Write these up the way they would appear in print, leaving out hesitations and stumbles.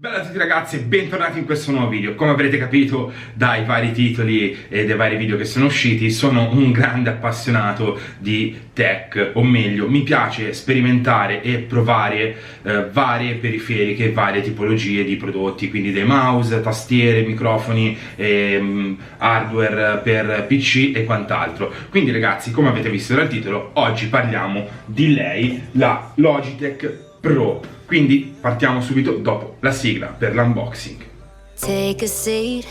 Bella a tutti ragazzi e bentornati in questo nuovo video. Come avrete capito dai vari titoli e dai vari video che sono usciti, sono un grande appassionato di tech, o meglio, mi piace sperimentare e provare varie periferiche, varie tipologie di prodotti, quindi dei mouse, tastiere, microfoni, hardware per PC e quant'altro. Quindi ragazzi, come avete visto dal titolo, oggi parliamo di lei, la Logitech Pro. Quindi partiamo subito dopo la sigla per l'unboxing. Take a seat,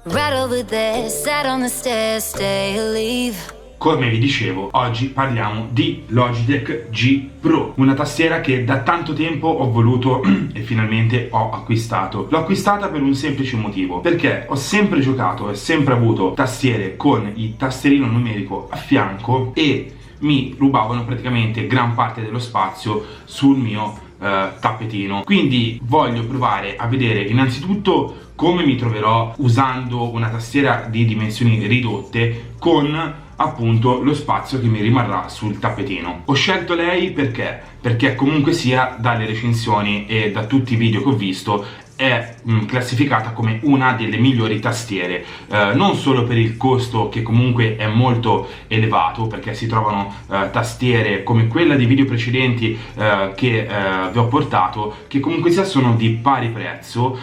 right over there, sat on the stairs, stay or leave. Come vi dicevo, oggi parliamo di Logitech G Pro, una tastiera che da tanto tempo ho voluto e finalmente ho acquistato. L'ho acquistata per un semplice motivo, perché ho sempre giocato e sempre avuto tastiere con il tastierino numerico a fianco e mi rubavano praticamente gran parte dello spazio sul mio tappetino. Quindi voglio provare a vedere innanzitutto come mi troverò usando una tastiera di dimensioni ridotte con appunto lo spazio che mi rimarrà sul tappetino. Ho scelto lei perché comunque sia dalle recensioni e da tutti i video che ho visto è classificata come una delle migliori tastiere, non solo per il costo che comunque è molto elevato, perché si trovano tastiere come quella dei video precedenti che vi ho portato, che comunque sia sono di pari prezzo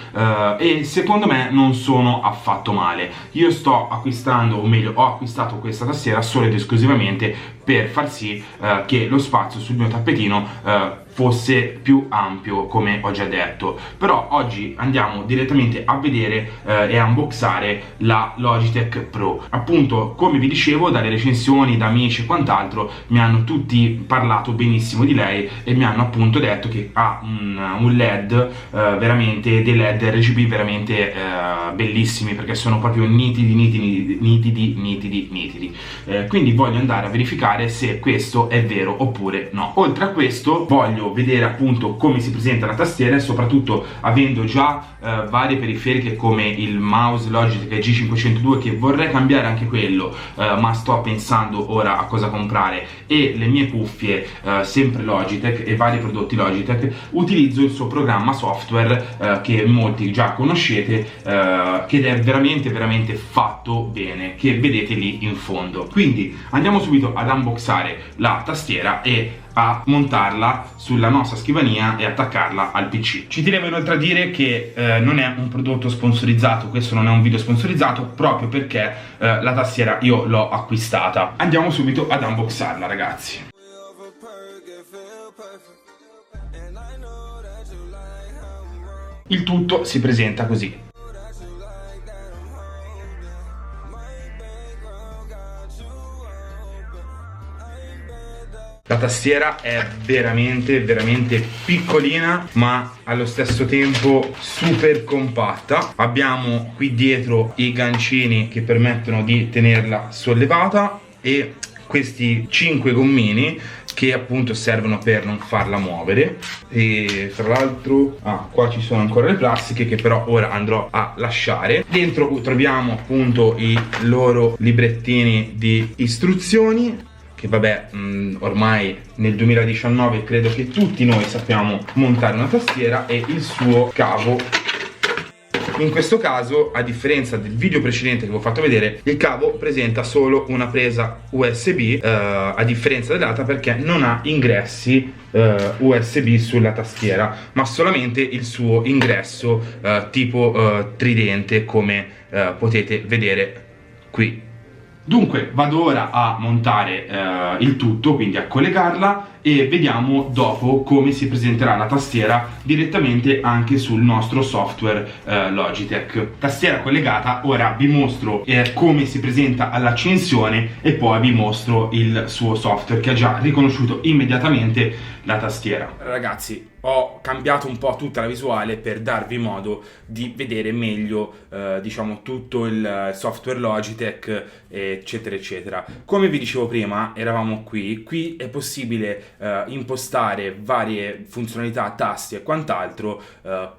e secondo me non sono affatto male. Io sto acquistando, o meglio ho acquistato questa tastiera solo ed esclusivamente per far sì che lo spazio sul mio tappetino fosse più ampio, come ho già detto. Però oggi andiamo direttamente a vedere e a unboxare la Logitech Pro. Appunto, come vi dicevo, dalle recensioni, da amici e quant'altro mi hanno tutti parlato benissimo di lei e mi hanno appunto detto che ha un LED veramente, dei LED RGB veramente bellissimi, perché sono proprio nitidi. Quindi voglio andare a verificare se questo è vero oppure no. Oltre a questo voglio vedere appunto come si presenta la tastiera e soprattutto, avendo già varie periferiche come il mouse Logitech G502, che vorrei cambiare anche quello, ma sto pensando ora a cosa comprare, e le mie cuffie sempre Logitech e vari prodotti Logitech, utilizzo il suo programma software che molti già conoscete, che è veramente fatto bene, che vedete lì in fondo. Quindi andiamo subito ad unboxare la tastiera e a montarla sulla nostra scrivania e attaccarla al PC. Ci tenevo inoltre a dire che non è un prodotto sponsorizzato, questo non è un video sponsorizzato, proprio perché la tastiera io l'ho acquistata. Andiamo subito ad unboxarla, ragazzi. Il tutto si presenta così. La tastiera è veramente piccolina, ma allo stesso tempo super compatta. Abbiamo qui dietro i gancini che permettono di tenerla sollevata e questi 5 gommini che appunto servono per non farla muovere. E tra l'altro qua ci sono ancora le plastiche che però ora andrò a lasciare. Dentro troviamo appunto i loro librettini di istruzioni, che vabbè, ormai nel 2019 credo che tutti noi sappiamo montare una tastiera, e il suo cavo. In questo caso, a differenza del video precedente che vi ho fatto vedere, il cavo presenta solo una presa USB, a differenza dell'altra, perché non ha ingressi USB sulla tastiera, ma solamente il suo ingresso tipo tridente, come potete vedere qui. Dunque vado ora a montare il tutto, quindi a collegarla, e vediamo dopo come si presenterà la tastiera direttamente anche sul nostro software Logitech. Tastiera collegata, ora vi mostro come si presenta all'accensione e poi vi mostro il suo software, che ha già riconosciuto immediatamente la tastiera. Ragazzi, ho cambiato un po' tutta la visuale per darvi modo di vedere meglio diciamo tutto il software Logitech, eccetera. Come vi dicevo prima, eravamo qui è possibile impostare varie funzionalità, tasti e quant'altro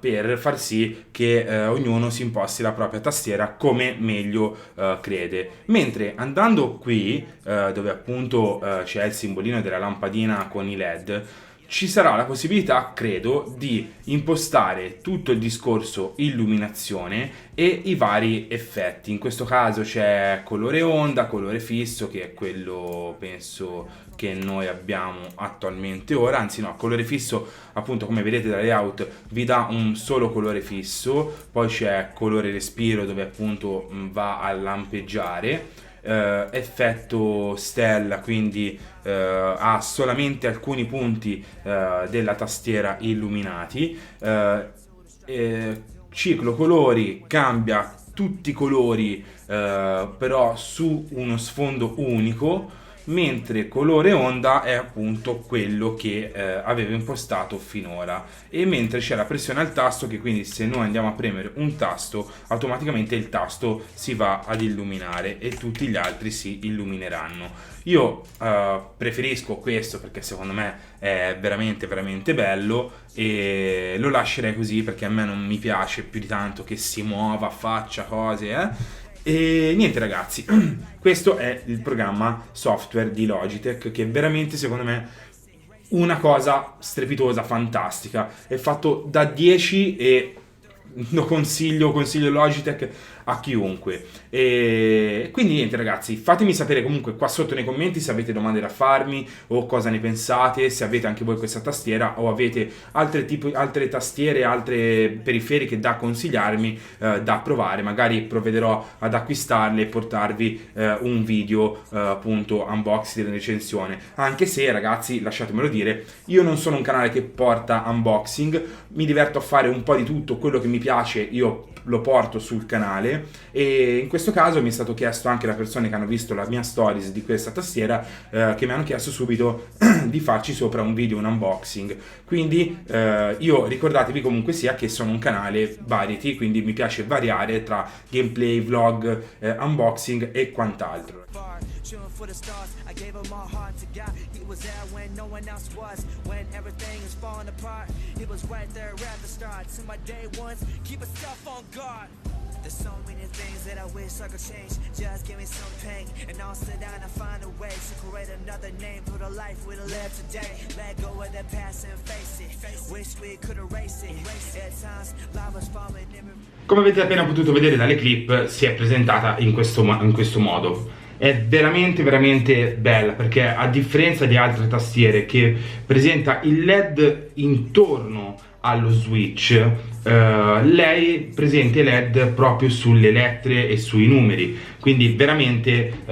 per far sì che ognuno si imposti la propria tastiera come meglio crede. Mentre andando qui dove appunto c'è il simbolino della lampadina con i LED, ci sarà la possibilità, credo, di impostare tutto il discorso illuminazione e i vari effetti. In questo caso c'è colore onda, colore fisso, che è quello penso che noi abbiamo attualmente ora, anzi no, colore fisso appunto come vedete dal layout vi dà un solo colore fisso, poi c'è colore respiro dove appunto va a lampeggiare. Effetto stella, quindi ha solamente alcuni punti della tastiera illuminati. Ciclo colori cambia tutti i colori però su uno sfondo unico, mentre colore onda è appunto quello che avevo impostato finora, e mentre c'è la pressione al tasto, che quindi se noi andiamo a premere un tasto automaticamente il tasto si va ad illuminare e tutti gli altri si illumineranno. Io preferisco questo perché secondo me è veramente veramente bello e lo lascerei così, perché a me non mi piace più di tanto che si muova, faccia cose E niente ragazzi, questo è il programma software di Logitech, che veramente secondo me una cosa strepitosa, fantastica, è fatto da 10 e lo consiglio Logitech a chiunque. E quindi niente ragazzi, fatemi sapere comunque qua sotto nei commenti se avete domande da farmi o cosa ne pensate, se avete anche voi questa tastiera o avete altre tastiere, altre periferiche da consigliarmi, da provare. Magari provvederò ad acquistarle e portarvi un video appunto unboxing e recensione, anche se ragazzi lasciatemelo dire, io non sono un canale che porta unboxing, mi diverto a fare un po' di tutto, quello che mi piace io lo porto sul canale, e in questo caso mi è stato chiesto anche da persone che hanno visto la mia stories di questa tastiera, che mi hanno chiesto subito di farci sopra un video, un unboxing. Quindi io ricordatevi comunque sia che sono un canale variety, quindi mi piace variare tra gameplay, vlog, unboxing e quant'altro. Shooting for the stars, I gave him my heart to God. He was there when no one else was. When everything is falling apart, he was right there at the start. To my day ones, keep yourself on guard. There's so many things that I wish I could change. Just give me some pain, and I'll sit down and find a way to create another name for the life we live today. Let go of the past and face it. Wish we could erase it. At times, life was falling in. Come avete appena potuto vedere dalle clip, si è presentata in questo modo. È veramente veramente bella, perché a differenza di altre tastiere che presenta il LED intorno allo switch, lei presenta i LED proprio sulle lettere e sui numeri, quindi veramente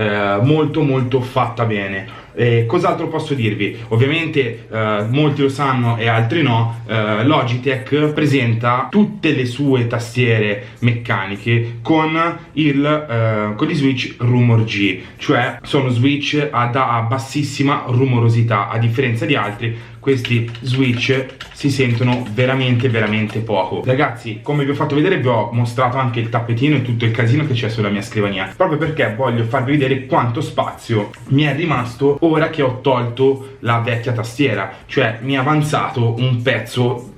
molto molto fatta bene. Cos'altro posso dirvi? Ovviamente molti lo sanno e altri no, Logitech presenta tutte le sue tastiere meccaniche con gli switch Rumor G, cioè sono switch a bassissima rumorosità. A differenza di altri, questi switch si sentono veramente veramente poco. Ragazzi, come vi ho fatto vedere, vi ho mostrato anche il tappetino e tutto il casino che c'è sulla mia scrivania, proprio perché voglio farvi vedere quanto spazio mi è rimasto ora che ho tolto la vecchia tastiera. Cioè mi è avanzato un pezzo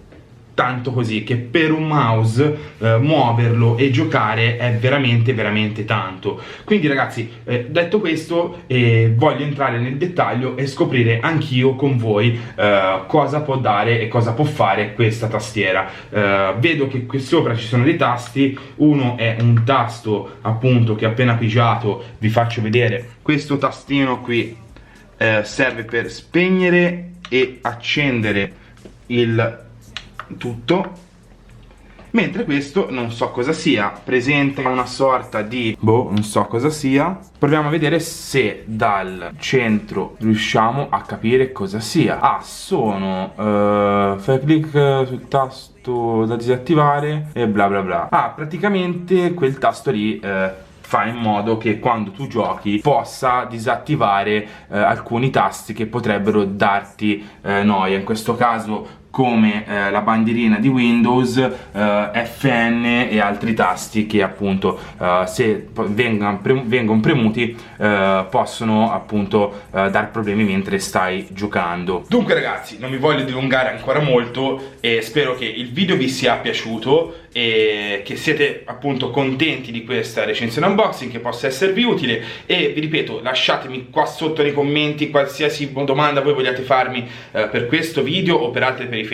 tanto così che per un mouse muoverlo e giocare è veramente veramente tanto. Quindi ragazzi, detto questo, voglio entrare nel dettaglio e scoprire anch'io con voi cosa può dare e cosa può fare questa tastiera. Vedo che qui sopra ci sono dei tasti. Uno è un tasto appunto che appena pigiato vi faccio vedere. Questo tastino qui serve per spegnere e accendere il tutto, mentre questo non so cosa sia, presenta una sorta di non so cosa sia. Proviamo a vedere se dal centro riusciamo a capire cosa sia. Sono fai clic sul tasto da disattivare e bla bla bla. Praticamente quel tasto lì fa in modo che quando tu giochi possa disattivare alcuni tasti che potrebbero darti noia. In questo caso come la bandierina di Windows, FN e altri tasti che appunto se vengono premuti possono appunto dar problemi mentre stai giocando. Dunque ragazzi, non mi voglio dilungare ancora molto e spero che il video vi sia piaciuto e che siete appunto contenti di questa recensione unboxing, che possa esservi utile. E vi ripeto, lasciatemi qua sotto nei commenti qualsiasi domanda voi vogliate farmi per questo video o per altre periferiche.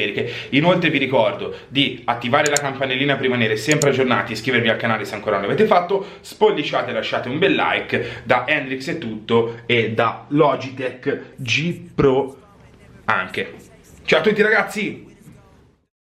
Inoltre vi ricordo di attivare la campanellina per rimanere sempre aggiornati, iscrivervi al canale se ancora non l'avete fatto, spolliciate e lasciate un bel like. Da Hendrix è tutto e da Logitech G Pro anche. Ciao a tutti ragazzi!